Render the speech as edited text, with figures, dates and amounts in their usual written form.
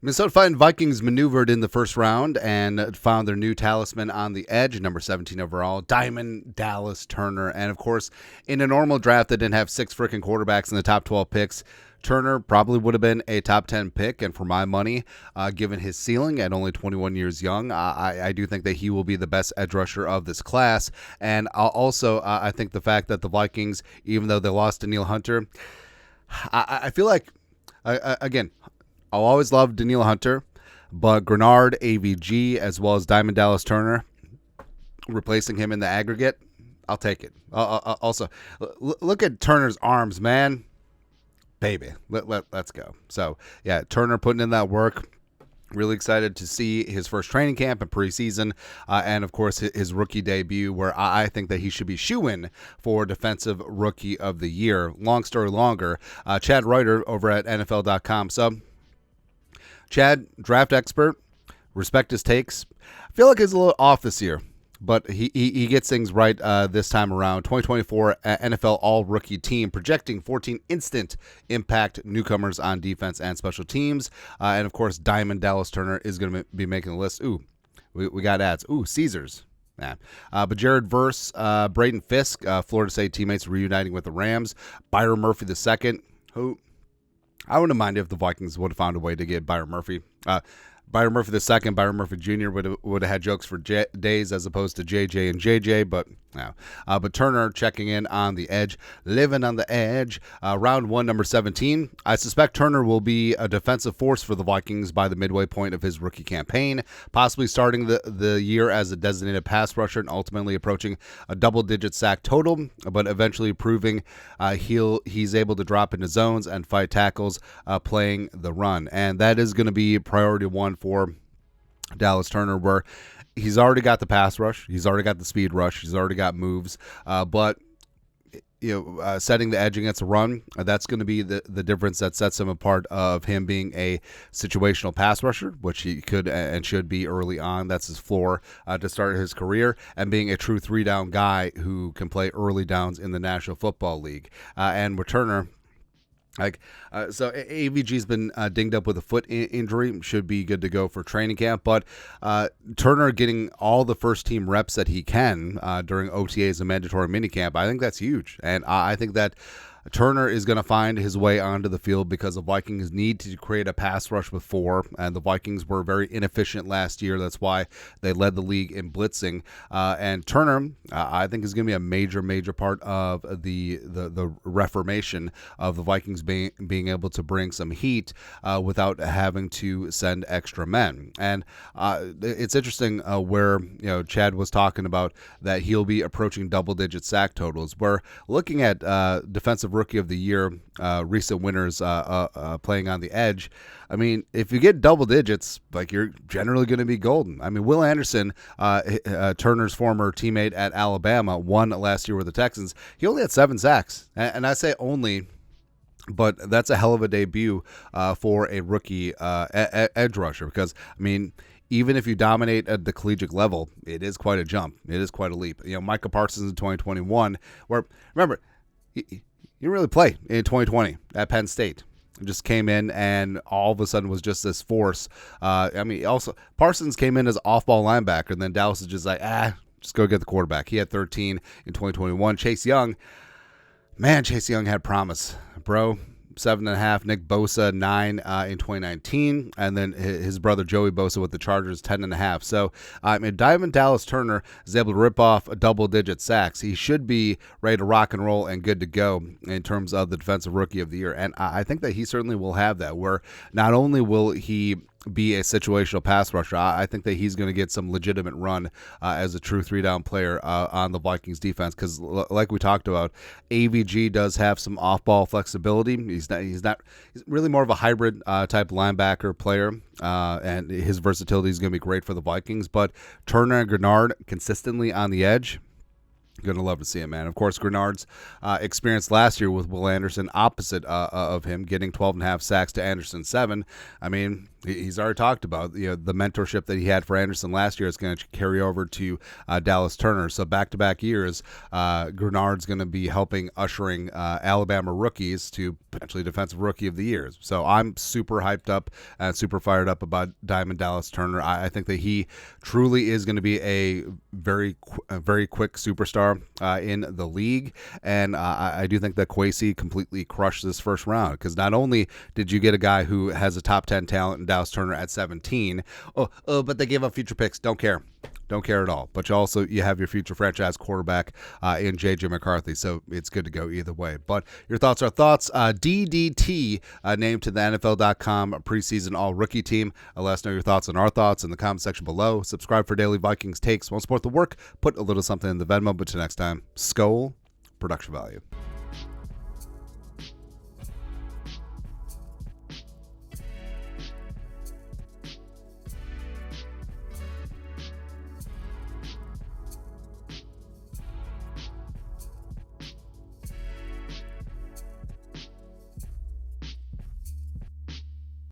Minnesota Fighting Vikings maneuvered in the first round and found their new talisman on the edge, number 17 overall, Diamond Dallas Turner. And of course, in a normal draft that didn't have 6 freaking quarterbacks in the top 12 picks, Turner probably would have been a top 10 pick. And for my money, given his ceiling at only 21 years young, I do think that he will be the best edge rusher of this class. And also, I think the fact that the Vikings, even though they lost Danielle Hunter, I feel like, again, I'll always love Danielle Hunter, but Grenard, AVG, as well as Diamond Dallas Turner, replacing him in the aggregate, I'll take it. Also, look at Turner's arms, man. Baby, let's go. So, yeah, Turner putting in that work. Really excited to see his first training camp and preseason, and of course his rookie debut, where I think that he should be shoo-in for Defensive Rookie of the Year. Long story longer, Chad Reuter over at NFL.com. So, Chad, draft expert, respect his takes. I feel like he's a little off this year, but he gets things right this time around. 2024 NFL All-Rookie Team, projecting 14 instant impact newcomers on defense and special teams. And, of course, Diamond Dallas Turner is going to be making the list. Ooh, we got ads. Ooh, Caesars. Nah. But Jared Verse, Braden Fisk, Florida State teammates reuniting with the Rams. Byron Murphy II, who I wouldn't mind if the Vikings would have found a way to get Byron Murphy. Byron Murphy II, Byron Murphy Jr. would have had jokes for days as opposed to JJ and JJ, but no. But Turner checking in on the edge, living on the edge. Round 1, number 17. I suspect Turner will be a defensive force for the Vikings by the midway point of his rookie campaign, possibly starting the year as a designated pass rusher and ultimately approaching a double-digit sack total, but eventually proving he's able to drop into zones and fight tackles playing the run. And that is going to be priority 1 for Dallas Turner, where he's already got the pass rush, he's already got the speed rush, he's already got moves, but setting the edge against a run, that's going to be the difference that sets him apart of him being a situational pass rusher, which he could and should be early on. That's his floor to start his career, and being a true 3-down guy who can play early downs in the National Football League. And with Turner, so AVG's been dinged up with a foot injury, should be good to go for training camp. But Turner getting all the first team reps that he can during OTAs and mandatory minicamp, I think that's huge. And I think that Turner is going to find his way onto the field because the Vikings need to create a pass rush with 4, and the Vikings were very inefficient last year. That's why they led the league in blitzing. And Turner, I think, is going to be a major part of the reformation of the Vikings being able to bring some heat without having to send extra men. And it's interesting where Chad was talking about that he'll be approaching double-digit sack totals. We're looking at defensive Rookie of the Year, recent winners playing on the edge. I mean, if you get double digits, you're generally going to be golden. I mean, Will Anderson, Turner's former teammate at Alabama, won last year with the Texans. He only had 7 sacks, and I say only, but that's a hell of a debut for a rookie edge rusher, because, I mean, even if you dominate at the collegiate level, it is quite a jump. It is quite a leap. Micah Parsons in 2021, where, remember, he didn't really play in 2020 at Penn State. Just came in and all of a sudden was just this force. Also, Parsons came in as off-ball linebacker, and then Dallas is just like, just go get the quarterback. He had 13 in 2021. Chase Young had promise, bro. 7.5. Nick Bosa, 9 in 2019, and then his brother Joey Bosa with the Chargers, 10.5. So, Diamond Dallas Turner is able to rip off a double-digit sacks. He should be ready to rock and roll and good to go in terms of the Defensive Rookie of the Year, and I think that he certainly will have that, where not only will he be a situational pass rusher, I think that he's going to get some legitimate run as a true 3-down player on the Vikings defense, because like we talked about, AVG does have some off-ball flexibility. He's really more of a hybrid type linebacker player, and his versatility is going to be great for the Vikings. But Turner and Grenard consistently on the edge, Gonna love to see him, man. Of course, Grenard's experience last year with Will Anderson, opposite of him, getting 12.5 sacks to Anderson's 7. I mean, he's already talked about the mentorship that he had for Anderson last year is going to carry over to Dallas Turner. So back-to-back years, Grenard's going to be helping ushering Alabama rookies to potentially Defensive Rookie of the Year. So I'm super hyped up and super fired up about Diamond Dallas Turner. I think that he truly is going to be a very quick superstar in the league, and I do think that Kwesi completely crushed this first round, because not only did you get a guy who has a top 10 talent in Dallas Turner at 17, but they gave up future picks. Don't care at all. But you have your future franchise quarterback in J.J. McCarthy, so it's good to go either way. But your thoughts are thoughts. DDT named to the NFL.com preseason all-rookie team. Let us know your thoughts on our thoughts in the comment section below. Subscribe for daily Vikings takes. Want to support the work? Put a little something in the Venmo. But till next time, Skol, production value.